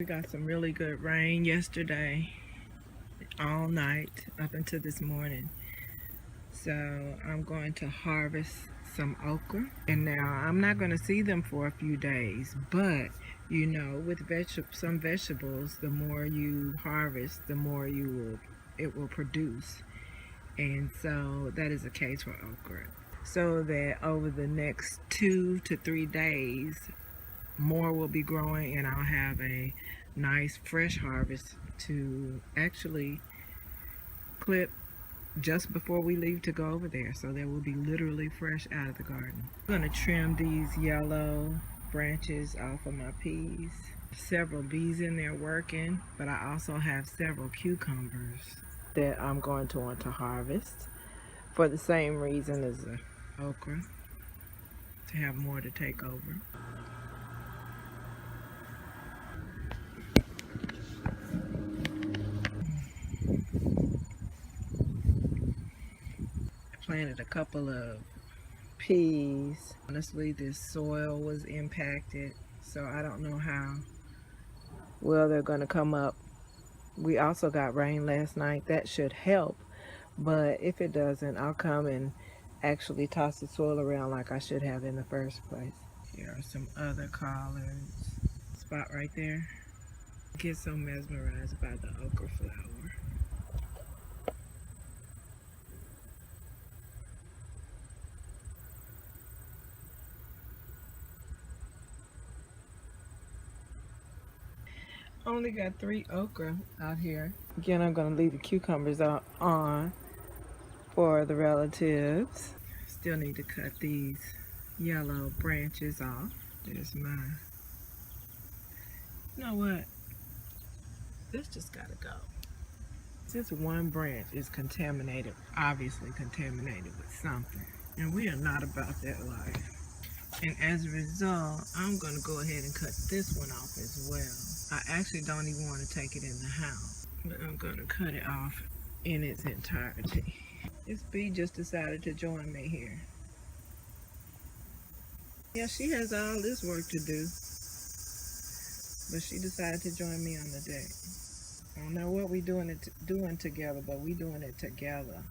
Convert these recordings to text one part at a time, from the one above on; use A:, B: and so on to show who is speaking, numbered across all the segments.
A: We got some really good rain yesterday, all night up until this morning. So I'm going to harvest some okra. And now I'm not going to see them for a few days, but you know, with some vegetables, the more you harvest, the more it will produce. And so that is the case for okra. So that over the next 2 to 3 days, more will be growing and I'll have a nice fresh harvest to actually clip just before we leave to go over there. So they will be literally fresh out of the garden. I'm going to trim these yellow branches off of my peas. Several bees in there working, but I also have several cucumbers that I'm going to want to harvest for the same reason as the okra, to have more to take over. Planted a couple of peas. Honestly, this soil was impacted, so I don't know how well they're going to come up. We also got rain last night. That should help, but if it doesn't, I'll come and actually toss the soil around like I should have in the first place. Here are some other collards. Spot right there. I get so mesmerized by the okra flower. Only got 3 okra out here. Again, I'm gonna leave the cucumbers out on for the relatives. Still need to cut these yellow branches off. There's mine. You know what? This just gotta go. This one branch is contaminated, obviously contaminated with something. And we are not about that life. And as a result, I'm gonna go ahead and cut this one off as well. I actually don't even want to take it in the house, but I'm gonna cut it off in its entirety. This bee just decided to join me here. Yeah, she has all this work to do, but she decided to join me on the day. I don't know what we doing together, but we doing it together.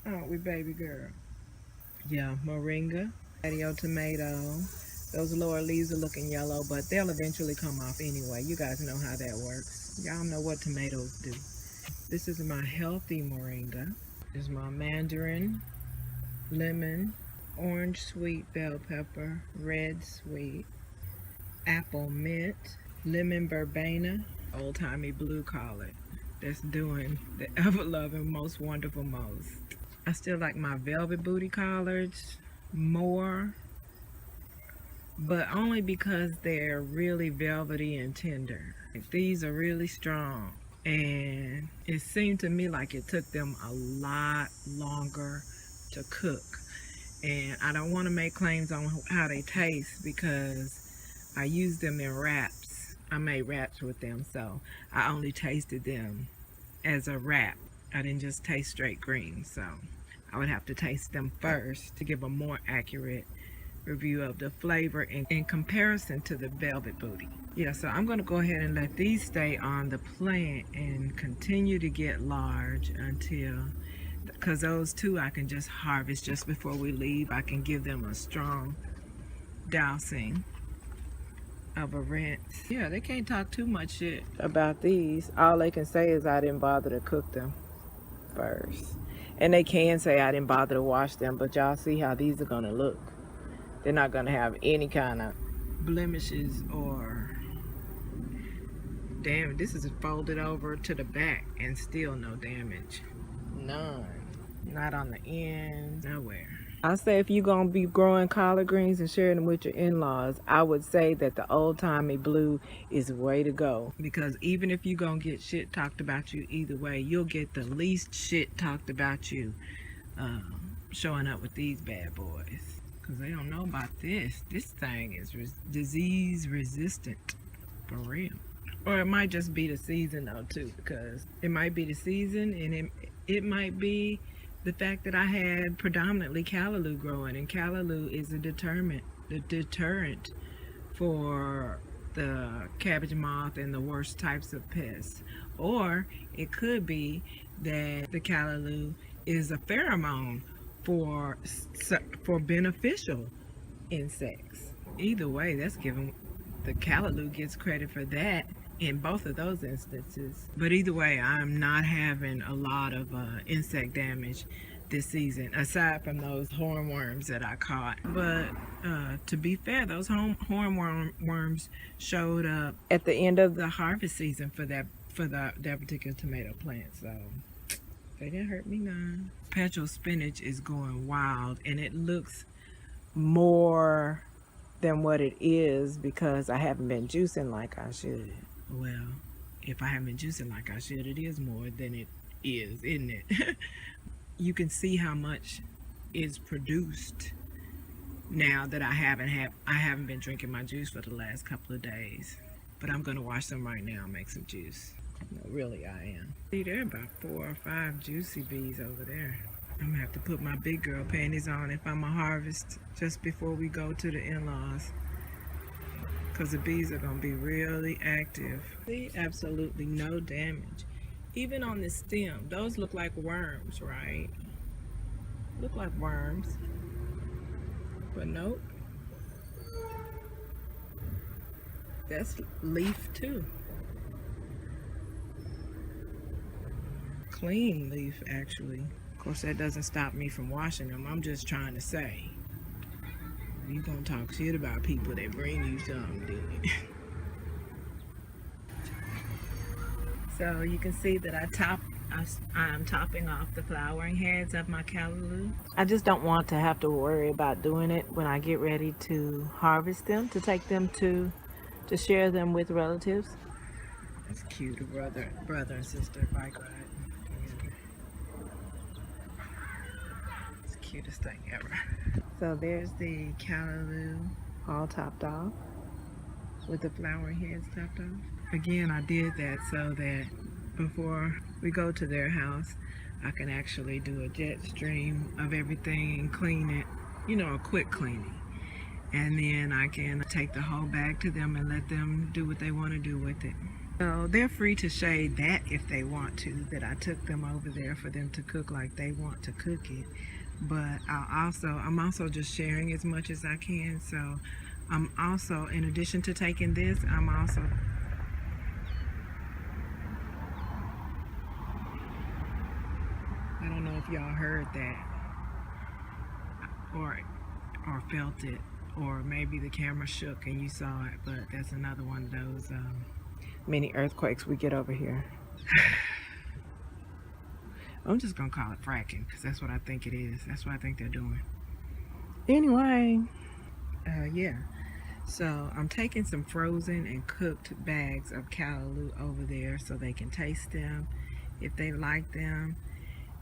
A: Aren't we, baby girl? Yeah, moringa, patio tomato. Those lower leaves are looking yellow, but they'll eventually come off anyway. You guys know how that works. Y'all know what tomatoes do. This is my healthy moringa. This is my mandarin, lemon, orange sweet bell pepper, red sweet, apple mint, lemon verbena, old-timey blue collard. That's doing the ever-loving, most wonderful most. I still like my velvet booty collards more, but only because they're really velvety and tender. These are really strong, and it seemed to me like it took them a lot longer to cook. And I don't want to make claims on how they taste because I used them in wraps. I made wraps with them, so I only tasted them as a wrap. I didn't just taste straight green, so I would have to taste them first to give a more accurate review of the flavor in comparison to the velvet booty. Yeah, so I'm going to go ahead and let these stay on the plant and continue to get large until, because those two I can just harvest just before we leave. I can give them a strong dousing of a rinse. Yeah, they can't talk too much shit about these. All they can say is I didn't bother to cook them first. And they can say I didn't bother to wash them, but y'all see how these are gonna look. They're not gonna have any kind of blemishes or, damn, this is folded over to the back and still no damage. None. Not on the end, nowhere. I say if you're gonna be growing collard greens and sharing them with your in-laws, I would say that the old-timey blue is the way to go. Because even if you're gonna get shit talked about you either way, you'll get the least shit talked about you showing up with these bad boys. Because they don't know about this. This thing is disease resistant, for real. Or it might just be the season though too, because it might be the season, and it might be the fact that I had predominantly callaloo growing, and callaloo is a deterrent for the cabbage moth and the worst types of pests. Or it could be that the callaloo is a pheromone for beneficial insects. Either way, that's given, the callaloo gets credit for that in both of those instances. But either way, I'm not having a lot of insect damage this season, aside from those hornworms that I caught. But to be fair, those hornworms showed up at the end of the harvest season for that particular tomato plant, so they didn't hurt me none. Petrol spinach is going wild, and it looks more than what it is because I haven't been juicing like I should. Well, if I haven't been juicing like I should, it is more than it is, isn't it? You can see how much is produced now that I haven't been drinking my juice for the last couple of days. But I'm gonna wash them right now and make some juice. No, really I am. See, there are about 4 or 5 juicy bees over there. I'm gonna have to put my big girl panties on if I'm gonna harvest just before we go to the in-laws, because the bees are gonna be really active. See, absolutely no damage. Even on the stem, those look like worms, right? Look like worms, but nope. That's leaf too. Clean leaf, actually. Of course, that doesn't stop me from washing them. I'm just trying to say, you gonna talk shit about people that bring you something, dude. So you can see that I'm topping off the flowering heads of my callaloo. I just don't want to have to worry about doing it when I get ready to harvest them, to take them to share them with relatives. That's cute, a brother and sister bike ride. It's the cutest thing ever. So there's the callaloo all topped off with the flowering heads topped off. Again, I did that so that before we go to their house, I can actually do a jet stream of everything and clean it, you know, a quick cleaning. And then I can take the whole bag to them and let them do what they want to do with it. So they're free to shade that if they want to, that I took them over there for them to cook like they want to cook it. But I'm also just sharing as much as I can. So I'm also, in addition to taking this, I'm also I don't know if y'all heard that or felt it, or maybe the camera shook and you saw it, but that's another one of those mini earthquakes we get over here. I'm just gonna call it fracking because that's what I think it is. That's what I think they're doing. Anyway, yeah. So I'm taking some frozen and cooked bags of callaloo over there so they can taste them if they like them.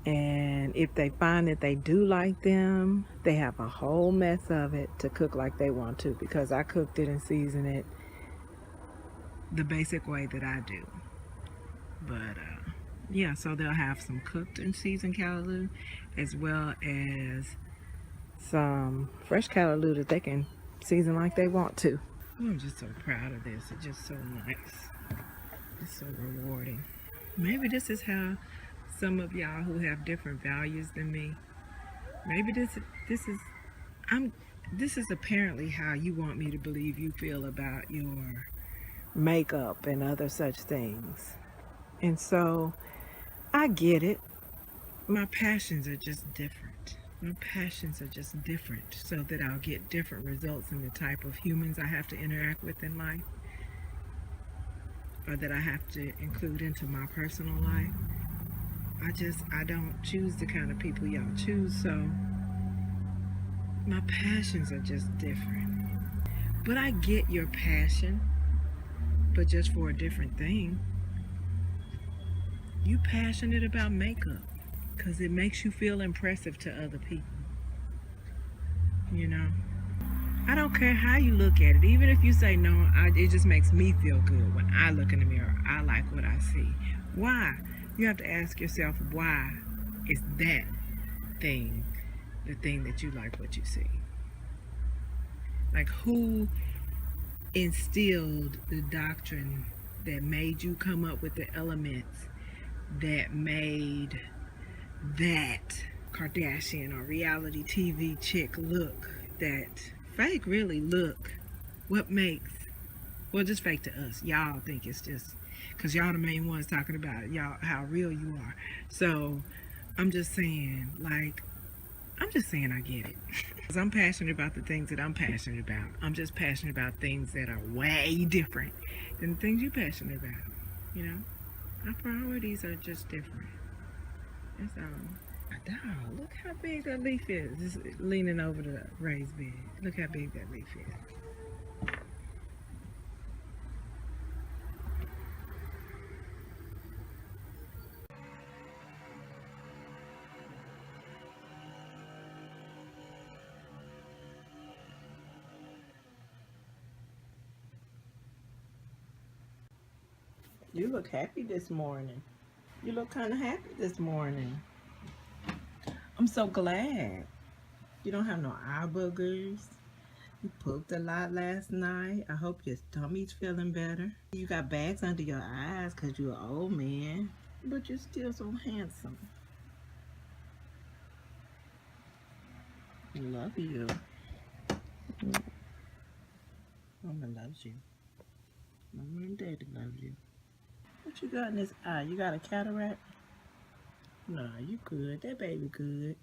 A: And if they find that they do like them, they have a whole mess of it to cook like they want to, because I cooked it and seasoned it the basic way that I do. But yeah, so they'll have some cooked and seasoned callaloo as well as some fresh callaloo that they can season like they want to. Oh, I'm just so proud of this. It's just so nice. It's so rewarding. Maybe this is how some of y'all who have different values than me, maybe this is apparently how you want me to believe you feel about your makeup and other such things. And so I get it. My passions are just different. My passions are just different, so that I'll get different results in the type of humans I have to interact with in life, or that I have to include into my personal life. I don't choose the kind of people y'all choose, so my passions are just different. But I get your passion, but just for a different thing. You passionate about makeup because it makes you feel impressive to other people. You know? I don't care how you look at it. Even if you say, no, it just makes me feel good when I look in the mirror. I like what I see. Why? You have to ask yourself, why is that thing the thing that you like what you see? Like, who instilled the doctrine that made you come up with the elements that made that Kardashian or reality TV chick look that fake really look. What makes, well, just fake to us. Y'all think it's just because y'all the main ones talking about y'all how real you are. So I'm just saying, like, I'm just saying I get it. Because I'm passionate about the things that I'm passionate about. I'm just passionate about things that are way different than the things you're passionate about. You know? Our priorities are just different. That's all. Dog, look how big that leaf is. It's leaning over the raised bed. Look how big that leaf is. You look happy this morning. You look kind of happy this morning. I'm so glad. You don't have no eye boogers. You pooped a lot last night. I hope your tummy's feeling better. You got bags under your eyes because you're an old man. But you're still so handsome. I love you. Mama loves you. Mama and Daddy loves you. What you got in this eye? You got a cataract? Nah, you good. That baby good.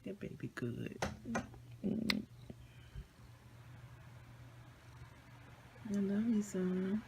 A: That baby good. I love you, son.